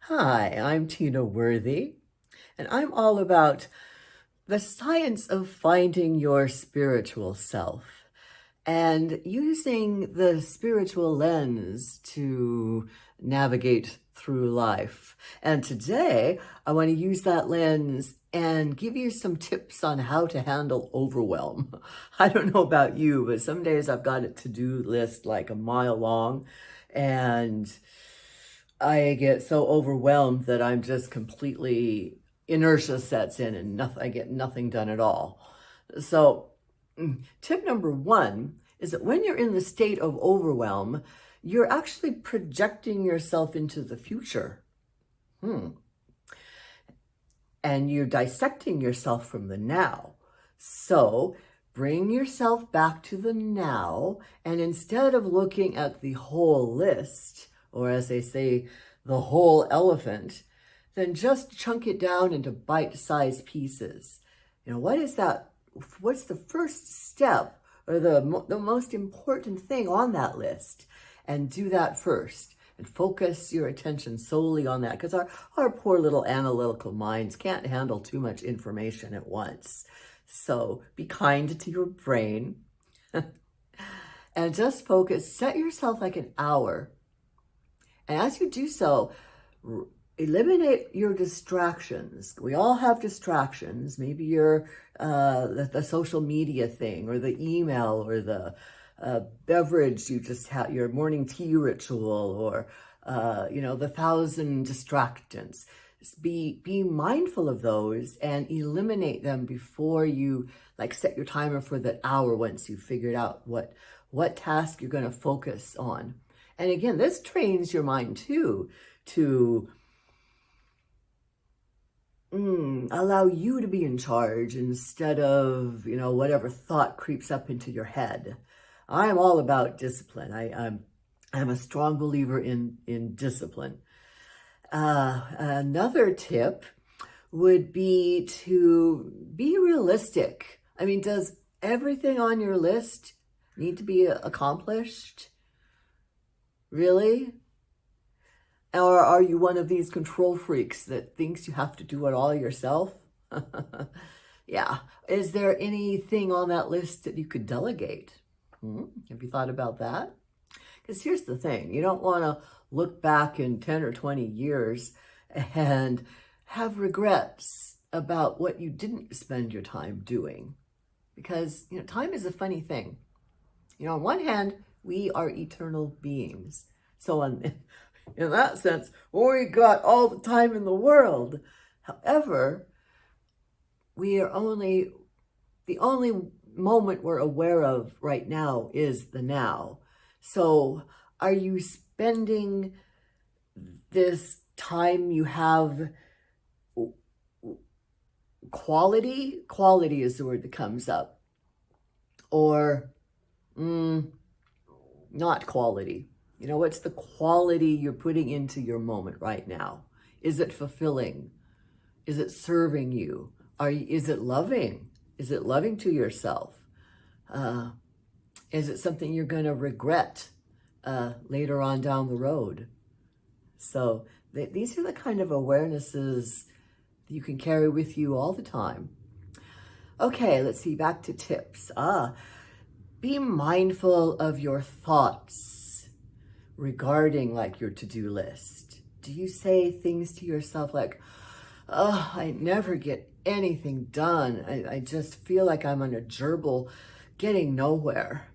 Hi, I'm Tina Worthy, and I'm all about the science of finding your spiritual self and using the spiritual lens to navigate through life. And today, I want to use that lens and give you some tips on how to handle overwhelm. I don't know about you, but some days I've got a to-do list like a mile long, and I get so overwhelmed that I'm just completely inertia sets in and I get nothing done at all. So tip number one is that when you're in the state of overwhelm, you're actually projecting yourself into the future. And you're dissecting yourself from the now. So bring yourself back to the now, and instead of looking at the whole list, or as they say, the whole elephant, then just chunk it down into bite-sized pieces. What is that? What's the first step or the most important thing on that list? And do that first and focus your attention solely on that, because our poor little analytical minds can't handle too much information at once. So be kind to your brain and just focus. Set yourself like an hour. And as you do so, eliminate your distractions. We all have distractions. Maybe you're the social media thing, or the email, or the beverage you just had, your morning tea ritual, or the 1,000 distractions. Just be mindful of those and eliminate them before you set your timer for that hour, once you've figured out what task you're going to focus on. And again, this trains your mind too to allow you to be in charge instead of, whatever thought creeps up into your head. I'm all about discipline. I'm a strong believer in discipline. Another tip would be to be realistic. I mean, does everything on your list need to be accomplished? Really? Or are you one of these control freaks that thinks you have to do it all yourself? Yeah. Is there anything on that list that you could delegate? Have you thought about that? Because here's the thing. You don't want to look back in 10 or 20 years and have regrets about what you didn't spend your time doing. Because, time is a funny thing. On one hand, we are eternal beings. So in that sense, we got all the time in the world. However, the only moment we're aware of right now is the now. So are you spending this time you have quality? Quality is the word that comes up. Or not quality. What's the quality you're putting into your moment right now? Is it fulfilling? Is it serving you? Is it loving? Is it loving to yourself? Is it something you're going to regret later on down the road? So these are the kind of awarenesses that you can carry with you all the time. Okay, let's see, back to tips. Be mindful of your thoughts regarding your to-do list. Do you say things to yourself like, oh, I never get anything done. I just feel like I'm on a gerbil getting nowhere.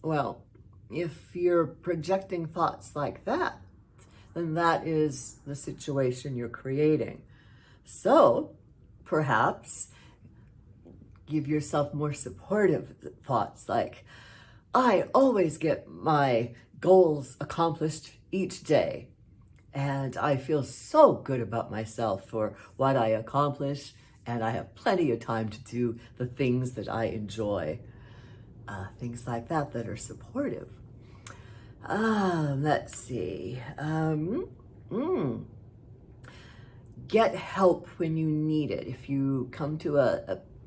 Well, if you're projecting thoughts like that, then that is the situation you're creating. So perhaps give yourself more supportive thoughts like, I always get my goals accomplished each day. And I feel so good about myself for what I accomplish. And I have plenty of time to do the things that I enjoy. Things like that are supportive. Let's see. Get help when you need it. If you come to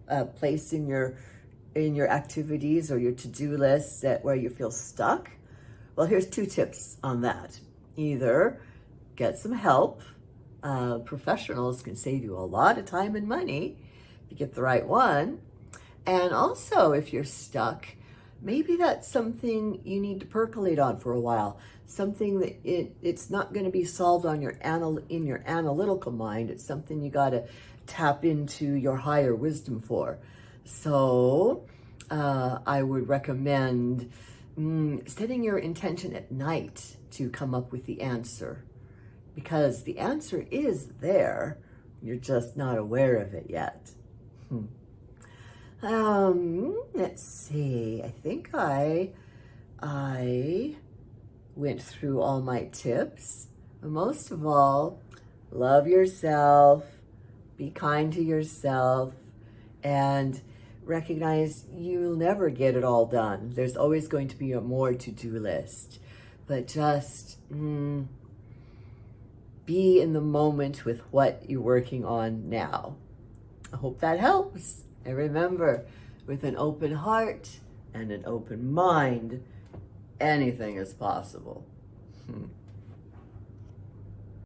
a place in your activities or your to-do list where you feel stuck, well, here's 2 tips on that. Either get some help professionals can save you a lot of time and money if you get the right one. And also, if you're stuck, maybe that's something you need to percolate on for a while. Something that it's not going to be solved on in your analytical mind. It's something you got to tap into your higher wisdom for. So I would recommend setting your intention at night to come up with the answer, because the answer is there. You're just not aware of it yet. Let's see. I think I went through all my tips. But most of all, love yourself, be kind to yourself, and recognize you'll never get it all done. There's always going to be a more to-do list. But just be in the moment with what you're working on now. I hope that helps. And remember, with an open heart and an open mind, anything is possible.